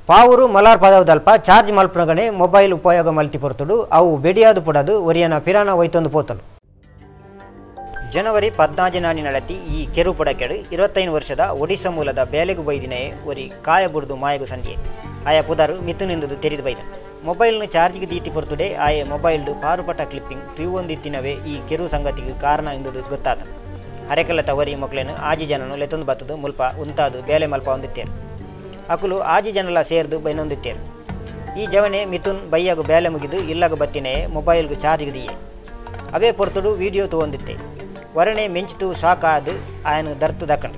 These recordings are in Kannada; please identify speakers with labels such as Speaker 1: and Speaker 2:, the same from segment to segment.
Speaker 1: ಪಾವೂರು ಮಲಾರ್ ಪದವದಲ್ಪ ಚಾರ್ಜ್ ಮಲ್ಪನಗನೆ ಮೊಬೈಲ್ ಉಪಯೋಗ ಮಲ್ತಿ ಪೊರ್ತುಡು ಅವು ಬೆಡಿಯಾದು ಪುಡದು ಒರಿಯನ ಪಿರಾನ ಒಯ್ತೊಂದು ಪೋತಲು ಜನವರಿ 14 ನಡತಿ ಈ ಕೆರು ಪುಡಕೆಡು 25 ವರ್ಷದ ಒಡಿಶಾ ಮೂಲದ ಬೇಲೆಗು ಬೈದಿನೇ ಒರಿ ಕಾಯ ಬುಡ್ದು ಮಾಯಗು ಸಂಧಿಯೆ ಆಯ ಪುದರು ಮಿತು ನಿಂದುದು ತೆರಿದು ಬೈದ ಮೊಬೈಲ್ನ ಚಾರ್ಜ್ಗೆ ದೀತಿ ಪೊರ್ತುಡೆ ಆಯ ಮೊಬೈಲ್ಡು ಪಾರುಪಟ ಕ್ಲಿಪ್ಪಿಂಗ್ ತಿರುವೊಂದಿತ್ತಿನವೇ ಈ ಕೆರು ಸಂಗತಿಗೆ ಕಾರಣ ಎಂಬುದು ಗೊತ್ತಾದ ಹರೆಕಲ್ಲತ ವರಿ ಮೊಕ್ಲೇನು ಆಜಿ ಜನನು ಲೆತ್ತೊಂದು ಬತ್ತದು ಮುಲ್ಪ ಉಂತಾದು ಬೇಲೆ ಮಲ್ಪ ಹೊಂದಿತ್ತೇರು ಅಕುಲು ಆಜಿ ಜನಲ ಸೇರ್ದು ಬೈನೊಂದಿತ್ತೇರು ಈ ಜವನೆ ಮಿಥುನ್ ಬೈಯಾಗು ಬೇಲೆ ಮುಗಿದು ಇಲ್ಲಗ ಬತ್ತಿನೇ ಮೊಬೈಲ್ಗು ಚಾರ್ಜ್ಗೆ ದಿಯೆ ಅವೇ ಪೊರ್ತುಡು ವಿಡಿಯೋ ತಗೊಂದಿತ್ತೆ ವರಣೆ ಮೆಂಚಿತು ಶಾಕ್ ಆದು ಆಯನ ದರ್ತು ದಕ್ಕಂಡು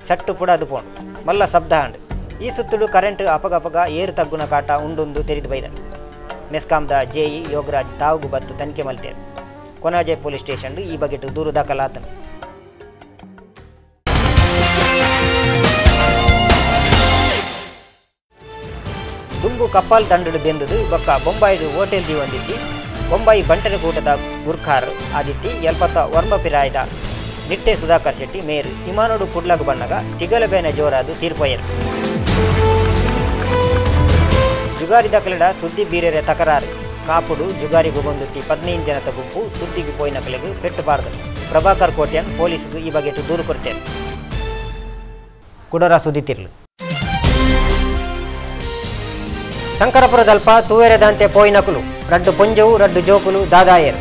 Speaker 1: ಸಟ್ಟು ಪುಡ ಅದು ಪೋಂಡು ಮಲ್ಲ ಶಬ್ದ ಹಾಂಡು ಈ ಸುತ್ತುಡು ಕರೆಂಟ್ ಅಪಗಪಗ ಏರು ತಗ್ಗುನ ಕಾಟ ಉಂಡುಂದು ತೆರಿದು ಬೈದ ಮೆಸ್ಕಾಂದ ಜೆಇ ಯೋಗರಾಜ್ ತಾವುಗು ಬತ್ತು ತನಿಖೆ ಮಲ್ತೇರು ಕೊನಾಜೆ ಪೊಲೀಸ್ ಸ್ಟೇಷನ್ ಈ ಬಗೆಟು ದೂರು ದಾಖಲಾತನು ದುಂಬು ಕಪ್ಪಾಲ್ ತಂಡಡು ಬೆಂದುದು ಬೊಕ್ಕ ಬೊಂಬಾಯಿದು ಹೋಟೆಲ್ ಹೊಂದಿದ್ದಿ ಬೊಂಬಾಯಿ ಬಂಟರಕೂಟದ ಗುರ್ಖಾರ್ ಆದಿತ್ತಿ ಎಲ್ಪತ್ತ ವರ್ಮಪಿರಾಯದ ನಿಟ್ಟೆ ಸುಧಾಕರ್ ಶೆಟ್ಟಿ ಮೇರು ಹಿಮಾನೋಡು ಕುಡ್ಲಗು ಬಣ್ಣಗ ತಿಗಲಬೇನೆ ಜೋರಾದು ತೀರ್ಪೊಯ್ಯರು ಜುಗಾರಿ ದಕಲೆಡ ಸುದ್ದಿ ಬೀರೆರೆ ತಕರಾರು ಕಾಪುಡು ಜುಗಾರಿಗೂ ಬಂದುತ್ತಿ 15 ಜನದ ಗುಂಪು ಸುದ್ದಿಗೆ ಪೋಯಿನ ಕಲೆಗೂ ಪೆಟ್ಟುಬಾರದು ಪ್ರಭಾಕರ್ ಕೋಟ್ಯನ್ ಪೊಲೀಸ್ಗೂ ಈ ಬಗೆಟು ದೂರು ಕೊಡ್ತೇನೆ ಕುಡರ ಸುದ್ದಿ ತಿರ್ಲು ಶಂಕರಪುರದಲ್ಪ ತೂವೆರೆದಂತೆ ಪೋಯಿನಕುಲು ರಡ್ಡು ಪೊಂಜವು ರಡ್ಡು ಜೋಕುಲು ದಾದಾಯರು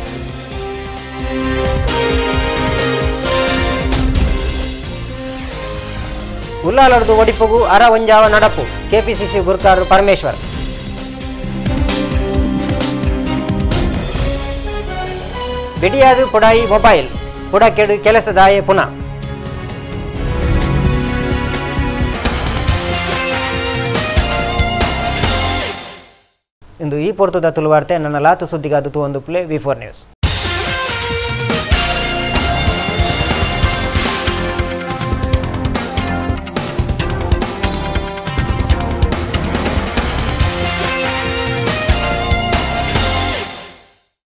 Speaker 1: ಉಲ್ಲಾಲಡ್ದು ಒಡಿಪುಗು ಅರ ಒಂಜಾವ ನಡಪು ಕೆಪಿಸಿಸಿ ಗುರ್ಕಾರ್ ಪರಮೇಶ್ವರ್ ಬಿಡಿಯಾದು ಪುಡಾಯಿ ಮೊಬೈಲ್ ಪುಡಕೆಡು ಕೆಲಸದಾಯೆ ಪುನಃ ಇಂದು ಈ ಪೊರ್ತದ ತುಳುವಾರ್ತೆ ನನ್ನ ಲಾತು ಸುದ್ದಿಗಾದು ಒಂದು ಪ್ಲೇ V4 ನ್ಯೂಸ್.